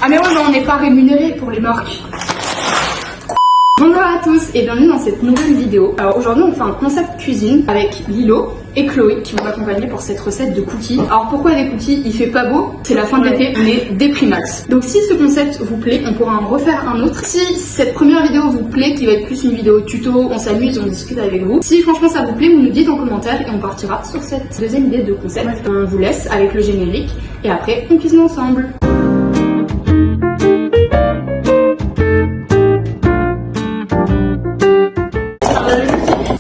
Ah mais ouais, mais on n'est pas rémunéré pour les marques. Bonjour à tous et bienvenue dans cette nouvelle vidéo. Alors aujourd'hui on fait un concept cuisine avec Lilo et Chloé qui vont m'accompagner pour cette recette de cookies. Alors pourquoi des cookies? Il fait pas beau, c'est la fin de l'été, on est déprimax. Donc si ce concept vous plaît, on pourra en refaire un autre. Si cette première vidéo vous plaît, qui va être plus une vidéo tuto, on s'amuse, on discute avec vous. Si franchement ça vous plaît, vous nous dites en commentaire et on partira sur cette deuxième idée de concept. On vous laisse avec le générique et après on cuisine ensemble.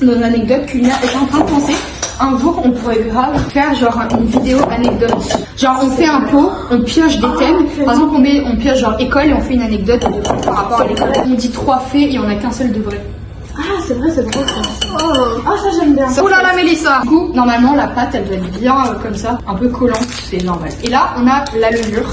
Nos anecdotes culinaires, et en train de penser, un jour on pourrait grave faire genre une vidéo anecdote. Genre on fait un pot, on pioche des thèmes. Par exemple on pioche genre école et on fait une anecdote par rapport à l'école. On dit 3 faits et il n'y en a qu'un seul de vrai. Ah c'est vrai, c'est drôle ça. Oh ça j'aime bien. Oh là là Mélissa. Du coup normalement la pâte elle doit être bien comme ça, un peu collante, c'est normal. Et là on a la levure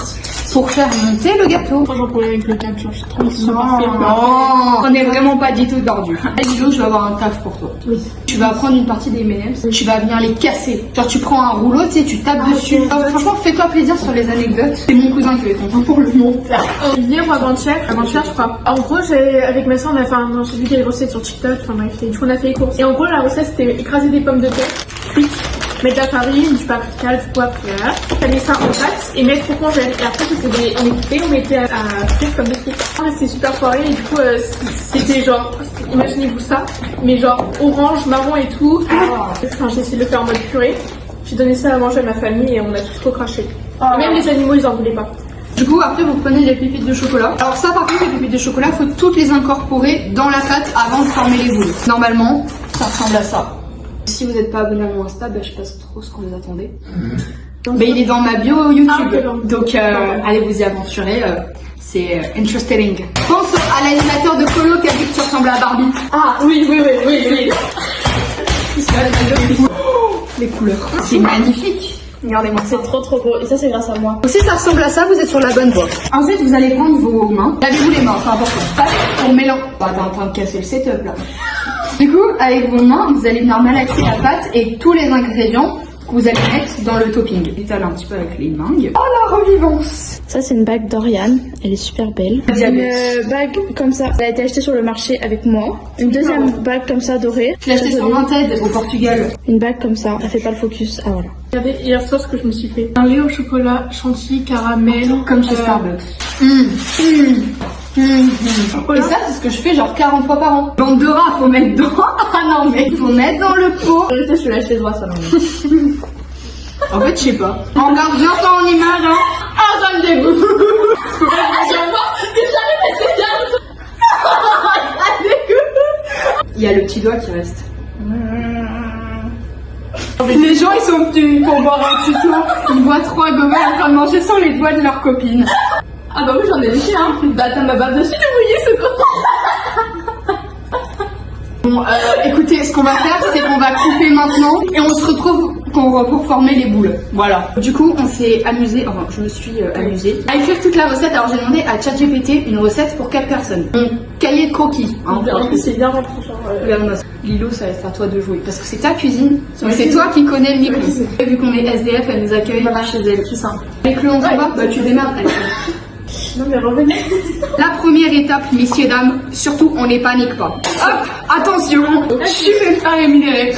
pour faire monter le gâteau. Moi j'en problème avec le capture, je trouve que non, on est vraiment pas du tout tordu. Lilo, je vais avoir un taf pour toi. Oui. Tu vas prendre une partie des M&M's, tu vas venir les casser. Genre tu prends un rouleau, tu sais, tu tapes dessus. Franchement, fais-toi plaisir sur les anecdotes. C'est mon cousin qui va être content pour le montage. Hier ou avant-hier je crois. En gros, avec ma soeur, on a fait j'ai vu des recettes sur TikTok, enfin bref, du coup on a fait les courses. Et en gros, la recette c'était écraser des pommes de terre, frites, mettre de la farine, du paprika, du poivre, caler ça en pâte et mettre au congèle. Et après, on mettait à frire comme des frites. C'était super foiré et du coup, c'était genre, imaginez-vous ça, mais genre orange, marron et tout. Enfin, j'ai essayé de le faire en mode purée. J'ai donné ça à manger à ma famille et on a tous trop craché. Et même les animaux, ils en voulaient pas. Du coup, après, vous prenez les pépites de chocolat. Alors ça, par contre, les pépites de chocolat, faut toutes les incorporer dans la pâte avant de former les boules. Normalement, ça ressemble à ça. Si vous n'êtes pas abonné à mon Insta, je sais pas trop ce qu'on vous attendait. Mais il est dans ma bio YouTube. Donc, allez vous y aventurer. C'est interesting. Pense à l'animateur de Colo qui a dit que tu ressembles à Barbie. Ah oui. Les couleurs. C'est magnifique. Regardez-moi, c'est trop beau. Et ça, c'est grâce à moi. Si ça ressemble à ça, vous êtes sur la bonne voie. Ensuite, vous allez prendre vos mains. Lavez-vous les mains, c'est important. Pas pour mélanger. T'es en train de casser le setup là. Du coup, avec vos mains, vous allez venir malaxer la pâte et tous les ingrédients que vous allez mettre dans le topping. Étale un petit peu avec les mangues. Oh la revivance! Ça c'est une bague d'Oriane, elle est super belle. Une bague comme ça, elle a été achetée sur le marché avec moi. Une deuxième bague comme ça dorée. Je l'ai achetée sur Vinted au Portugal. Une bague comme ça, elle fait pas le focus. Ah voilà. Regardez hier soir ce que je me suis fait. Un lait au chocolat, chantilly, caramel. Comme chez Starbucks. Et ça c'est ce que je fais genre 40 fois par an. Bande de rats, faut mettre dedans. Ah non mais faut mettre dans le pot. En réalité je l'ai acheté droit ça non. En fait je sais pas. On regarde bien ça en image hein. Ah ça me dégoûte. Il y a le petit doigt qui reste. Les gens ils sont venus pour boire un tuto. Ils voient 3 gomelles en train de manger sans les doigts de leur copine. Ah bah oui j'en ai léché hein. Bah t'as ma barbe dessus, tu voyais ce con. Bon écoutez, ce qu'on va faire c'est qu'on va couper maintenant et on se retrouve pour former les boules. Voilà. Du coup on s'est amusé, enfin je me suis amusée à écrire toute la recette. Alors j'ai demandé à ChatGPT une recette pour 4 personnes. Mon cahier de croquis. En plus c'est bien rempli genre. Lilo, ça va être à toi de jouer parce que c'est ta cuisine, donc c'est toi qui connais le micro. Vu qu'on est SDF, elle nous accueille chez elle. C'est simple. Avec le on s'en va, bah tu démerdes. Non mais revenez. La première étape, messieurs dames, surtout on ne panique pas. Hop, attention, je suis même pas rémunérée.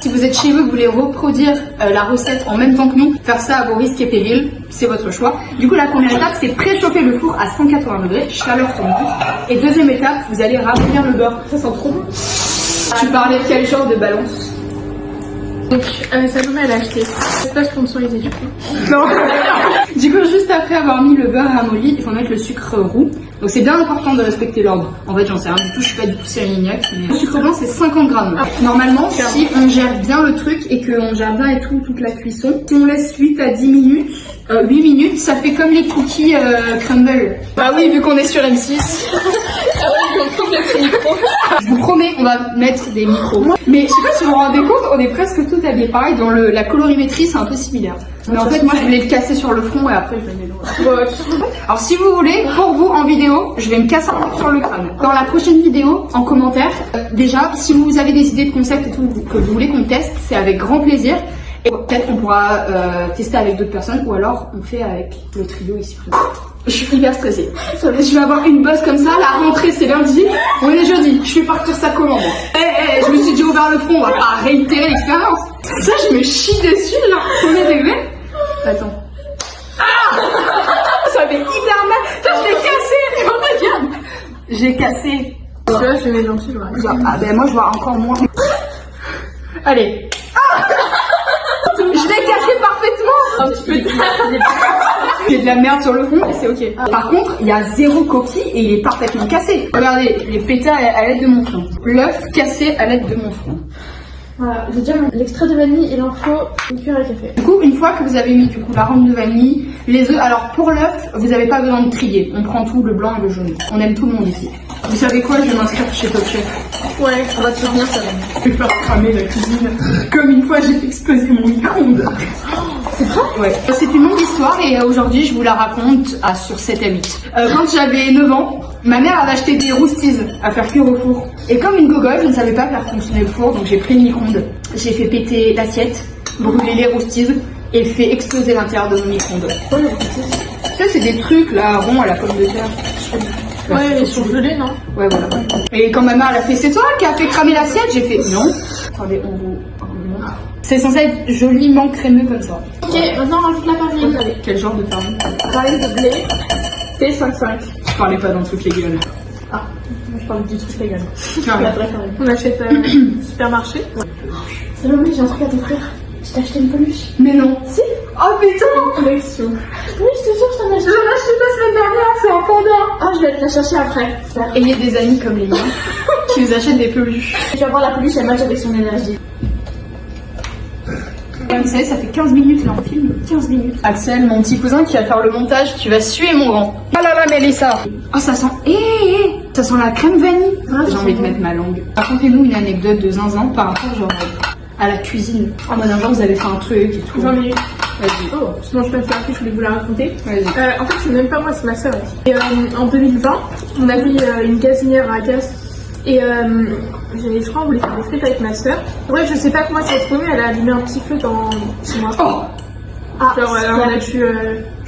Si vous êtes chez vous, vous voulez reproduire la recette en même temps que nous, faire ça à vos risques et périls, c'est votre choix. Du coup, la première étape, c'est préchauffer le four à 180 degrés, chaleur tournante. Et deuxième étape, vous allez ramollir le beurre. Ça sent trop bon. Tu parlais de quel genre de balance? Donc, Salomé elle a acheté. C'est pas sponsorisé du coup. Non. Du coup, juste après avoir mis le beurre ramolli, il faut mettre le sucre roux. Donc c'est bien important de respecter l'ordre. En fait, j'en sais rien du tout, je suis pas du tout cérémoniaque. Mais... Le sucre blanc, c'est 50 grammes. Normalement, si on gère bien le truc et qu'on gère bien et tout, toute la cuisson, si on laisse 8 à 10 minutes, 8 minutes, ça fait comme les cookies crumble. Bah oui, vu qu'on est sur M6. Je vous promets, on va mettre des micros. Mais je sais pas si vous vous rendez compte, on est presque tout habillés pareil. Dans la colorimétrie, c'est un peu similaire. Mais en fait, moi, je voulais le casser sur le front et après, je le mets l'eau. Alors, si vous voulez, pour vous, en vidéo, je vais me casser un peu sur le crâne. Dans la prochaine vidéo, en commentaire, déjà, si vous avez des idées de concept et tout que vous voulez qu'on teste, c'est avec grand plaisir. Et peut-être qu'on pourra tester avec d'autres personnes ou alors on fait avec le trio ici présent. Je suis hyper stressée. Je vais avoir une bosse comme ça, la rentrée c'est lundi, on est jeudi, je fais partir ça comment moi. Je me suis déjà ouvert le front, on va pas réitérer l'expérience. Ça, je me chie dessus là, premier degré. Attends. Ah, ça fait hyper mal. Ça, je l'ai cassé. Regarde. J'ai cassé. Tu vois, je vais mes lentilles, je vois. Ah ben moi je vois encore moins. Allez. Ah, je l'ai cassé parfaitement. Un petit peu. Il y a de la merde sur le fond, mais c'est ok. Par contre, il y a 0 coquille et il est parfaitement cassé. Regardez, les pétés à l'aide de mon front. L'œuf cassé à l'aide de mon front. Voilà, j'ai déjà l'extrait de vanille, il en faut une cuillère à café. Du coup, une fois que vous avez mis l'arôme de vanille, les œufs, alors pour l'œuf, vous n'avez pas besoin de trier. On prend tout, le blanc et le jaune. On aime tout le monde ici. Vous savez quoi, je vais m'inscrire chez Top Chef. Ouais, on va te soutenir, ça va. Je vais faire cramer la cuisine. Comme une fois, j'ai fait exploser mon micro-ondes. C'est vrai? Ouais. C'est une longue histoire et aujourd'hui, je vous la raconte sur 7 à 8. Quand j'avais 9 ans, ma mère avait acheté des rousties à faire cuire au four. Et comme une gogole, je ne savais pas faire fonctionner le four, donc j'ai pris le micro-ondes. J'ai fait péter l'assiette, brûler les rousties et fait exploser l'intérieur de mon micro-ondes. Ça, c'est des trucs là, ronds à la pomme de terre. Ouais, les surgelés, non? Ouais, voilà. Et quand ma mère elle a fait, c'est toi qui a fait cramer l'assiette, j'ai fait non. Attendez, on vous montre. C'est censé être joliment crémeux comme ça. Ok, maintenant on rajoute la farine. Allez, quel genre de farine? Farine de blé, T55. Je parlais pas d'un truc légal. Ah, moi je parle du truc légal. Ah, La vraie farine. On achète au supermarché. C'est le j'ai un truc à t'offrir. Je t'ai acheté une peluche. mais non. Si? Oh putain! Collection. Oui, je te jure, je t'en ai acheté. J'en ai acheté la semaine dernière, c'est un panda! Ah, je vais te la chercher après. Et il y a des amis comme les miens qui vous achètent des peluches. Tu vas voir la peluche, elle match avec son énergie. Vous savez, ça fait 15 minutes là en film. 15 minutes. Axel, mon petit cousin qui va faire le montage, tu vas suer mon grand. Oh là là, Mélissa! Oh, ça sent. Ça sent la crème vanille. J'ai envie de mettre ma langue. Racontez-nous une anecdote de zinzin par rapport genre à la cuisine. En mode un jour, vous avez fait un truc et tout. J'en ai eu. Vas-y. Oh, sinon je peux faire après, je voulais vous la raconter. Vas-y. En fait, c'est même pas moi, c'est ma soeur. Et en 2020, on a pris une gazinière à gaz. Et je crois qu'on voulait faire des frites avec ma soeur. Ouais, je sais pas comment elle s'est trouvée, elle a allumé un petit feu dans chez moi. Oh! Ah, genre, on a tué,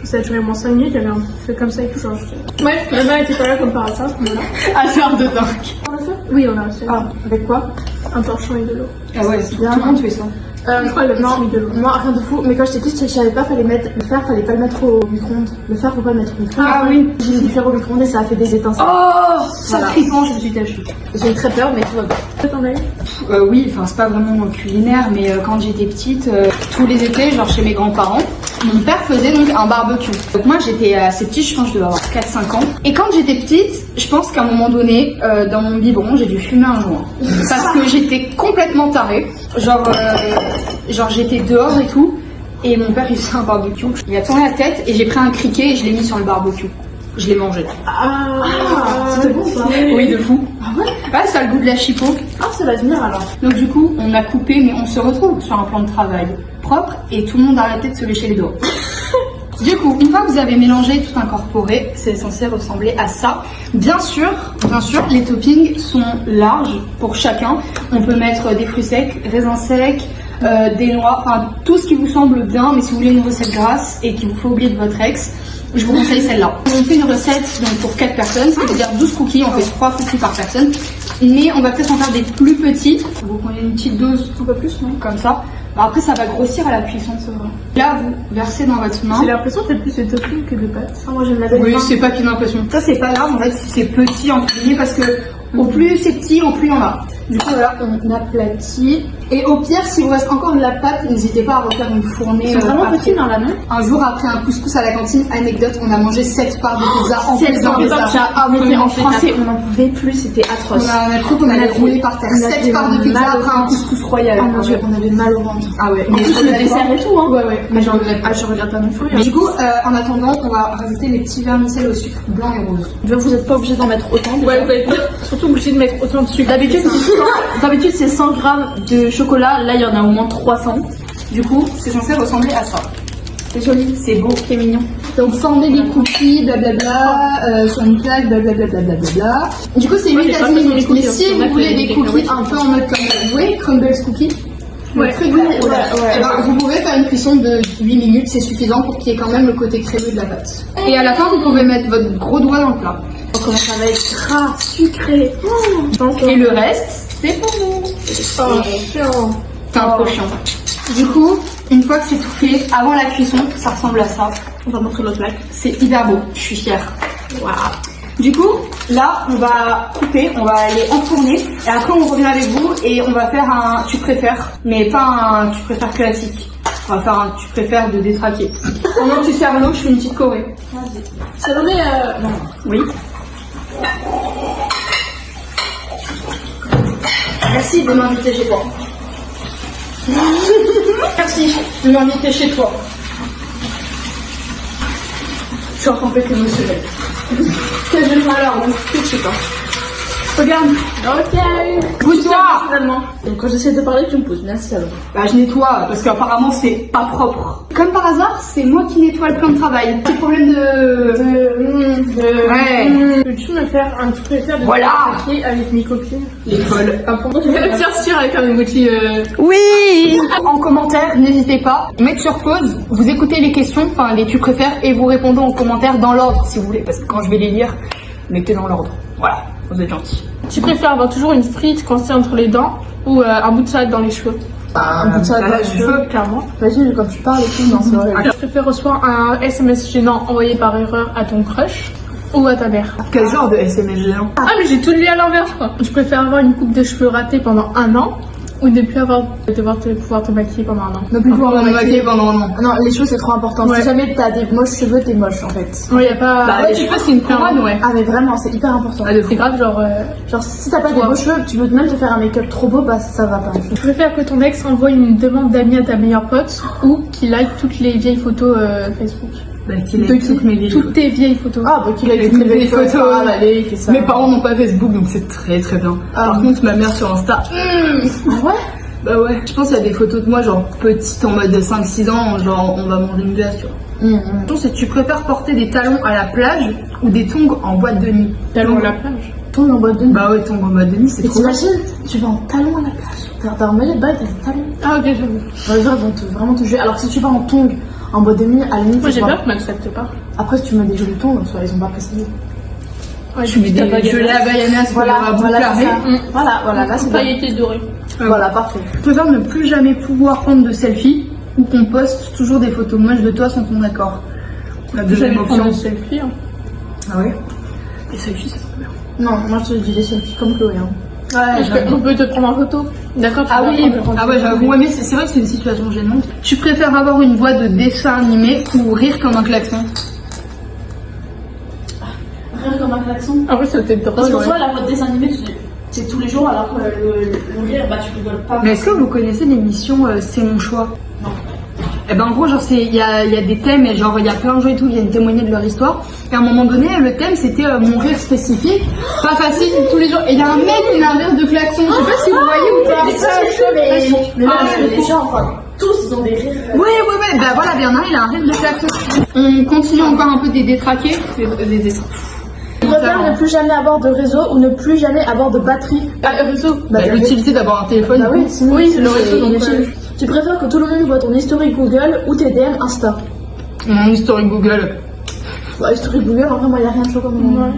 ça a duré au moins 5 minutes, il y avait un petit feu comme ça et tout. Genre, bref, ma mère était pas là comme par hasard à ce moment-là. Hasard de dingue. On l'a fait? Oui, on a reçu. Ah, avec quoi? Un torchon et de l'eau. Ah ouais, tout le monde fait ça. Non, moi rien de fou, mais quand j'étais petite, je savais pas, fallait pas le mettre au micro-ondes. Le fer, faut pas le mettre au micro-ondes. Ah oui. J'ai mis du fer au micro-ondes et ça a fait des étincelles. Oh! Ça Voilà. tripant, je me suis tachée. J'ai eu très peur, mais tout va bien. Toi, t'en as eu? Oui, enfin c'est pas vraiment culinaire, mais quand j'étais petite, tous les étés, genre chez mes grands-parents, mon père faisait donc un barbecue. Donc moi j'étais assez petite, je pense que je devais avoir 4-5 ans. Et quand j'étais petite, je pense qu'à un moment donné, dans mon biberon, j'ai dû fumer un joint. Parce que j'étais complètement tarée. Genre j'étais dehors et tout, et mon père il faisait un barbecue. Il a tourné la tête et j'ai pris un criquet et je l'ai mis sur le barbecue. Je l'ai mangé. C'était bon ça? Oui, de fou. Ah ouais? Ah, ça a le goût de la chipot. Ah, ça va venir alors. Donc du coup, on a coupé, mais on se retrouve sur un plan de travail propre et tout le monde a arrêté de se lécher les doigts. Du coup, une fois que vous avez mélangé, tout incorporé, c'est censé ressembler à ça. Bien sûr, les toppings sont larges pour chacun. On peut mettre des fruits secs, raisins secs, des noix, enfin tout ce qui vous semble bien, mais si vous voulez une recette grasse et qu'il vous faut oublier de votre ex, je vous conseille celle-là. On fait une recette donc, pour 4 personnes, ce qui veut dire 12 cookies, on fait 3 cookies par personne. Mais on va peut-être en faire des plus petits. Vous prenez une petite dose, un peu plus, non? Comme ça. Bah, après, ça va grossir à la cuisson, c'est vrai. Là, vous versez dans votre main. J'ai l'impression que c'est plus de topping que de pâtes. Ah, moi j'aime la belle Oui, fin. c'est pas qu'une impression. Ça, c'est pas grave, en fait, c'est petit en cuisinier parce que au plus c'est petit, au plus il y en a. Du coup, voilà, on aplatit. Et au pire, si vous reste encore de la pâte, n'hésitez pas à refaire une fournée. C'est vraiment après. petit dans la main. Un jour, après un couscous à la cantine, anecdote, on a mangé 7 parts de pizza en plus d'un pizza. En français, on n'en pouvait plus, c'était atroce. On a cru qu'on allait rouler par terre. 7 parts de pizza après un couscous royal. Oh mon dieu, on avait mal au ventre. Ah ouais, En plus, le dessert et tout, hein. Ouais. Mais je regrette pas non plus. Du coup, en attendant, on va rajouter les petits vermicelles au sucre blanc et rose. Vous êtes pas obligé d'en mettre autant. Ouais, vous êtes surtout obligé de mettre autant de sucre. D'habitude, c'est 100 grammes de chocolat. Là, il y en a au moins 300. Du coup, c'est censé ressembler à ça. C'est joli. C'est beau. C'est mignon. Donc, former des cookies, blablabla, sur une plaque, blablabla. Du coup, c'est 8 à 10 minutes. Mais si vous voulez des cookies un peu en mode comme, vous voyez, crumbles cookies, Ouais. Le truc Oui, là, ouais. Eh ben, vous pouvez faire une cuisson de 8 minutes, c'est suffisant pour qu'il y ait quand même le côté crémeux de la pâte. Et à la fin, vous pouvez mettre votre gros doigt dans le plat. On commence avec gras, sucré. Et le reste, c'est pour vous. Oh, chiant. C'est un trop chiant. Du coup, une fois que c'est tout fait, avant la cuisson, ça ressemble à ça. On va montrer l'autre plaque. C'est hyper beau, je suis fière. Waouh. Du coup, là, on va couper, on va aller enfourner, et après on revient avec vous et on va faire un tu préfères, mais pas un tu préfères classique. On va faire un tu préfères de détraqué. Pendant que tu sers l'eau, je fais une petite choré. Salomé, non. Oui. Merci de m'inviter chez toi. Merci de m'inviter chez toi. Je suis en tempête émotionnelle. Quel jeu alors, donc je sais pas. Regarde. Ok. Pousse-toi. Finalement. Donc quand j'essaie de parler, tu me pousses. Merci alors. Bah je nettoie parce qu'apparemment c'est pas propre. Comme par hasard, c'est moi qui nettoie le plan de travail. Petit problème Ouais. Peux-tu me faire un truc préféré de Voilà. papier avec mes copines? Les folles. Bien sûr, avec un emoji. Oui. En commentaire, n'hésitez pas. Mettre sur pause, vous écoutez les questions, enfin les tu préfères, et vous répondez en commentaire dans l'ordre si vous voulez. Parce que quand je vais les lire, mettez dans l'ordre. Voilà, vous êtes gentils. Tu préfères avoir toujours une frite coincée entre les dents ou un bout de salade dans les cheveux? Un bout de salade dans les cheveux. Clairement. Imagine quand tu parles et tout, non, c'est vrai. Tu préfères recevoir un SMS gênant envoyé par erreur à ton crush ou à ta mère? Quel genre de SMS géant? Ah, mais j'ai tout lu à l'envers, je crois. Je préfère avoir une coupe de cheveux ratée pendant 1 an ou ne plus pouvoir te maquiller pendant 1 an. Ne plus pouvoir me maquiller pendant un an. Non, les cheveux c'est trop important. Ouais. Si jamais t'as des moches cheveux, t'es moche en fait. Ouais, y a pas. Bah, les cheveux, c'est une couronne, ouais. Ah mais vraiment, c'est hyper important. C'est grave, genre. Genre si t'as pas des beaux cheveux, tu veux même te faire un make-up trop beau, bah ça va pas. Tu préfères que ton ex envoie une demande d'amis à ta meilleure pote ou qu'il like toutes les vieilles photos Facebook? Bah, qu'il De ait qui toutes mes vidéos. Toutes tes vieilles photos. Ah bah qu'il a Les toutes les photos. photos. Ah bah allez, il fait ça. Mes parents n'ont pas Facebook, donc c'est très très bien. Ah. Par contre, ma mère sur Insta. Ah ouais. Bah ouais. Je pense qu'il y a des photos de moi, genre petite en mode de 5-6 ans, genre on va manger une glace, tu vois. La question, c'est tu préfères porter des talons à la plage ou des tongs en boîte de nuit? Talons à la plage. Tombe en boîte de nuit. Bah ouais, tongs en boîte de nuit, c'est Et trop bien. t'imagines, tu vas en talons à la plage. T'as remis les bails, t'as des talons. Ah, ok, j'avoue. Bah, les gens vont vraiment te juger. Alors que si tu vas en tongs en boîte de nuit, à la limite, Moi, c'est j'ai pas- peur que m'accepte pas. Après, si tu mets des jolis tongs, soit ils ont pas précisé. Ouais, Tu mets des gelées à Bayanas pour Voilà, avoir un bout voilà, c'est carré. ça. Voilà, là c'est bien. Pailleté dorée. Voilà, parfait. Je préfère ne plus jamais pouvoir prendre de selfie ou qu'on poste toujours des photos moches de toi sans ton accord. La deuxième J'allais prendre option. un selfie. Hein. Ah ouais? Les selfies, c'est trop bien. Non, moi je te dis des selfies comme Chloé. Hein. Ouais, On peut te prendre en photo. D'accord, tu Ah vas oui, prendre en ah photo. ouais, j'avoue, ouais, mais c'est vrai que c'est une situation gênante. Tu préfères avoir une voix de dessin animé ou rire comme un klaxon? Rire comme un klaxon. En vrai, ça peut être Parce drôle. qu'en Ouais. soi, la voix de dessin animé, c'est tous les jours, alors que le rire, bah tu rigoles pas. Mais est-ce que vous connaissez l'émission C'est mon choix? Non. Eh ben en gros, genre il y a des thèmes et genre il y a plein de gens et tout qui viennent témoigner de leur histoire. Et à un moment donné, le thème c'était mon rire spécifique, pas facile tous les jours. Et il y a un mec qui a un rire de klaxon. Je sais pas si vous voyez ou pas. Mais là, Ah, les gens, enfin, tous ils ont des rires. Ouais, bah voilà, Bernard il a un rire de klaxon. On continue encore un peu des détraqués. Tu préfères ne plus jamais avoir de réseau ou ne plus jamais avoir de batterie? Ah, le réseau. Bah, l'utilité d'avoir un téléphone. Bah oui, sinon, Oui, c'est le réseau, donc, inutile. Tu préfères que tout le monde voit ton historique Google ou tes DM Insta? Mon historique Google. Bah, historique Google, en vrai, moi, y a rien de chaud comme Ouais.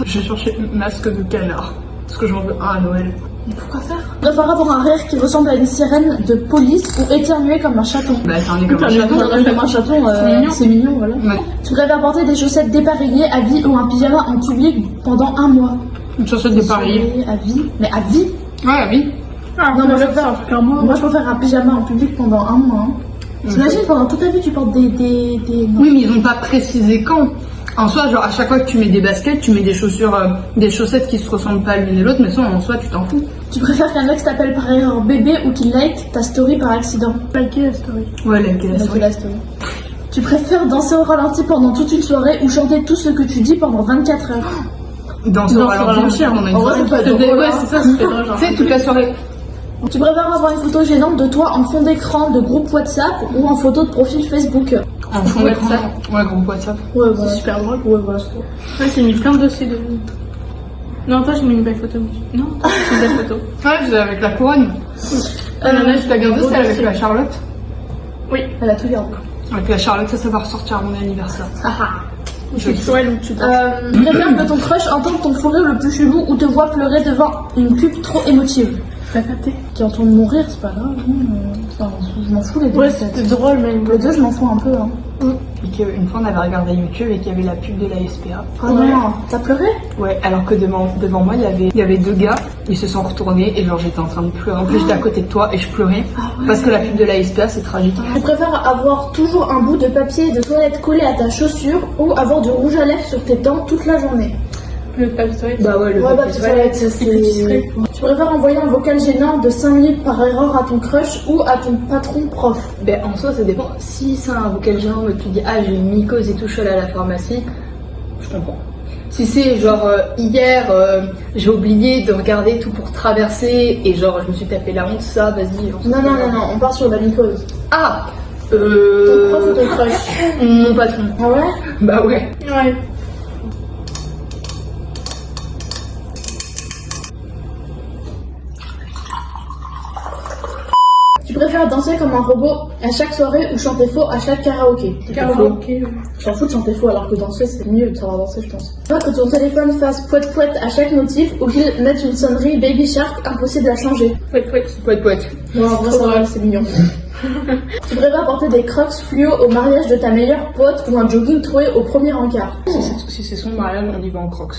Je cherchais masque de canard. Parce que j'en veux un à Noël. Pourquoi faire? Tu préfères avoir un rire qui ressemble à une sirène de police ou éternuer comme un chaton? Bah, c'est un nez comme un Putain, chaton. Comme un chaton, c'est mignon, voilà. Ouais. Tu préfères porter des chaussettes dépareillées à vie ou un pyjama en public pendant 1 mois? Une chaussette de Paris. À vie? Mais à vie? Ouais, oui. Ah, Non, moi, je c'est préfère- un truc un mois. Moi, je préfère un pyjama en public pendant 1 mois. Hein. T'imagines, pendant toute ta vie, tu portes des... Non. Oui, mais ils ont pas précisé quand. En soi, genre à chaque fois que tu mets des baskets, tu mets des chaussures, des chaussettes qui se ressemblent pas l'une et l'autre, mais ça en soi, tu t'en fous. Tu préfères qu'un mec t'appelle par erreur bébé ou qu'il like ta story par accident? Liker la story. Ouais, la Liker la story. Tu préfères danser au ralenti pendant toute une soirée ou chanter tout ce que tu dis pendant 24 heures? Dans ce ralenti, on a une En vrai, soirée. ça peut être drôle, Ouais, hein. c'est ça, c'est drôle. Genre. Tu sais, toute la soirée. Tu préfères avoir une photo gênante de toi en fond d'écran de groupe WhatsApp ou en photo de profil Facebook? En fond d'écran. WhatsApp. Ouais, groupe WhatsApp. Ouais, C'est voilà. super drôle. Ouais, voilà, c'est tout. Ouais, j'ai mis plein de dossiers de. Non, toi, j'ai mis une belle photo. Non, toi, j'ai mis une belle photo. Ouais, je avec la couronne. Tu l'as gardé celle avec la Charlotte? Oui. Elle a tout gardé. Avec la Charlotte, ça va ressortir à mon anniversaire. Je suis ouais, donc tu Préfère que ton crush entende ton fou rire le plus chelou ou te voit pleurer devant une pub trop émotive. l'as capté. Qui entend mon rire, c'est pas grave. Enfin, je m'en fous les deux. Ouais, c'était drôle, mais Les deux, je m'en fous un peu. Hein. Et qu'une fois, on avait regardé YouTube et qu'il y avait la pub de la SPA. Oh non, t'as pleuré? Ouais, alors que devant moi, il y avait deux gars, ils se sont retournés et genre j'étais en train de pleurer. En plus, j'étais à côté de toi et je pleurais parce que la pub de la SPA, c'est tragique. Tu préfères avoir toujours un bout de papier de toilette collé à ta chaussure ou avoir du rouge à lèvres sur tes dents toute la journée? le papier toilette. Bah ouais, le Ouais, papier bah, toilette, ça, c'est plus discret. Tu préfères envoyer un vocal gênant de 5 minutes par erreur à ton crush ou à ton patron prof? Ben en soi, ça dépend. Si c'est un vocal gênant où tu dis ah j'ai une mycose et tout, je suis allée à la pharmacie, je comprends. Si c'est genre hier j'ai oublié de regarder tout pour traverser et genre je me suis tapé la honte, ça vas-y. Non, on part sur la mycose. Ah Ton prof ou ton crush? Mon patron. Ah ouais? Bah ouais. Ouais. Tu préfères danser comme un robot à chaque soirée ou chanter faux à chaque karaoké? Karaoké. Je m'en fous de chanter faux alors que danser c'est mieux de savoir danser je pense. Pas que ton téléphone fasse poète poète à chaque notif ou qu'il mette une sonnerie Baby Shark impossible à changer. Poète. Non, en vrai, ça va, c'est mignon. Tu préfères porter des crocs fluo au mariage de ta meilleure pote ou un jogging troué au premier encart? Si c'est son mariage, on y va en crocs.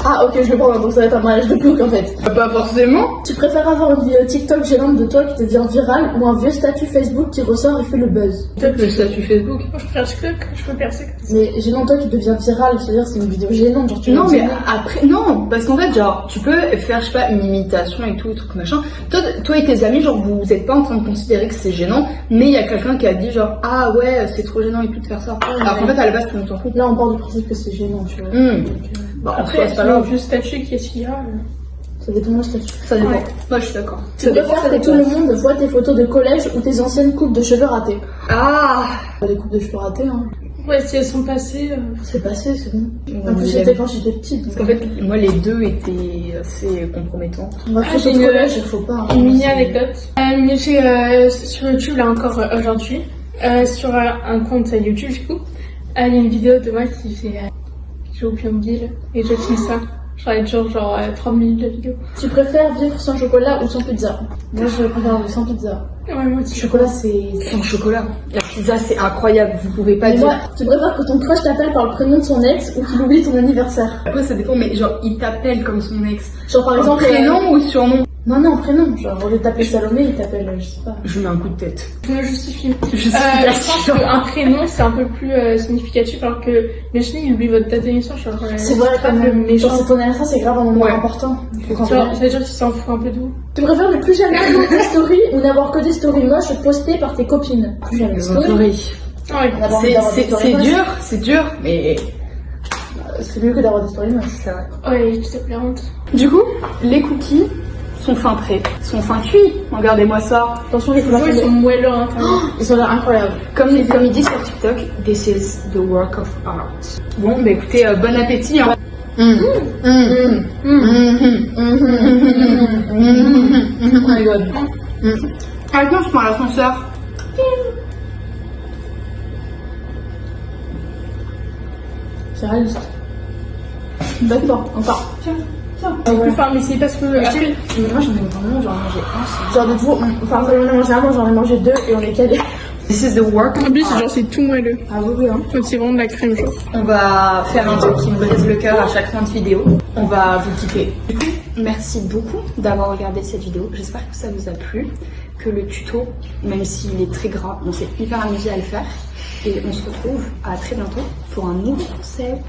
Ah ok, je le prends, donc ça va être un mariage de plouc en fait. Pas forcément. Tu préfères avoir une vidéo TikTok gênante de toi qui devient virale ou un vieux statut Facebook qui ressort et fait le buzz? Peut-être le statut Facebook. Moi, je préfère TikTok, je peux percer. Mais gênant toi qui devient virale, c'est-à-dire c'est une vidéo gênante, genre tu Non l'as mais dit. après non parce qu'en fait genre tu peux faire je sais pas une imitation et tout truc machin. Toi et tes amis genre vous êtes pas en train de considérer que c'est gênant mais il y a quelqu'un qui a dit genre ah ouais c'est trop gênant et tout de faire ça. Alors qu'en fait à la base tout le monde s'en fout. Là on part du principe que c'est gênant, tu vois. Bah, en Après, soi, c'est pas le grave. vieux statut, qu'est-ce qu'il y a Ça dépend de mon statut. Ça dépend. Ouais. Moi je suis d'accord. Tu préfères que tout le monde voit tes photos de collège ou tes anciennes coupes de cheveux ratées? Ah Pas des coupes de cheveux ratées, hein. Ouais, si elles sont passées. C'est passé, c'est bon. En Ouais, plus mais c'était quand j'étais petite. parce qu'en fait moi les deux étaient assez compromettants. On va j'ai photo de une- collège, il faut pas. hein. Une mini anecdote. J'ai sur YouTube, là encore aujourd'hui, sur un compte YouTube du coup, il y a une vidéo de moi qui fait qui joue au Pionville et je filme ça. J'aurais toujours genre 30 minutes de vidéo. Tu préfères vivre sans chocolat ou sans pizza? Moi je préfère vivre sans pizza. Ouais, moi Le aussi. chocolat c'est. Sans chocolat. La pizza c'est incroyable. Vous pouvez pas Mais dire. moi, tu préfères que ton crush t'appelle par le prénom de son ex ou qu'il oublie ton anniversaire? Après ça dépend mais genre il t'appelle comme son ex. Genre par exemple. Prénom ou surnom? Non, prénom. Genre au lieu de t'appeler Salomé, il t'appelle, je sais pas. Je mets un coup de tête. Je me justifie. Je Je pense qu'un prénom c'est un peu plus significatif alors que imaginez il oublie votre date de naissance. Genre, C'est vrai grave quand même. méchant. Genre c'est ton anniversaire, c'est grave un moment Ouais. important. Faut quand Genre, même. ça veut dire qu'il s'en fout un peu de vous. Tu préfères ne plus jamais avoir des stories ou n'avoir que des stories moches postées par tes copines? Plus jamais de stories. Ouais. On a pas envie d'avoir des stories moches. C'est dur, mais C'est mieux que d'avoir des stories moches. c'est vrai. Ouais, tu t'appelles honte. Du coup, les cookies sont fin prêts, sont fin cuits. Regardez-moi ça. Attention les Les couleurs, fois, ils sont moelleux à l'intérieur. ils sont là incroyables. Comme il dit sur TikTok, this is the work of art. Bon, bah écoutez, bon appétit. Hein. Oh my god. Avec moi, je prends l'ascenseur. C'est réaliste. D'accord, on part. Enfin, mais c'est parce que après, Mais moi j'en ai vraiment genre mangé un. Genre de vous, enfin quand on a mangé un, moi j'en ai mangé deux et on est calé. This is the work. en plus, genre, c'est tout moelleux. Ah oui, hein. Donc, c'est vraiment de la crème jaune. On va faire un truc qui me brise le cœur à chaque fin de vidéo. On va vous quitter. Du coup, merci beaucoup d'avoir regardé cette vidéo. J'espère que ça vous a plu. Que le tuto, même s'il est très gras, on s'est hyper amusé à le faire. Et on se retrouve à très bientôt pour un nouveau concept.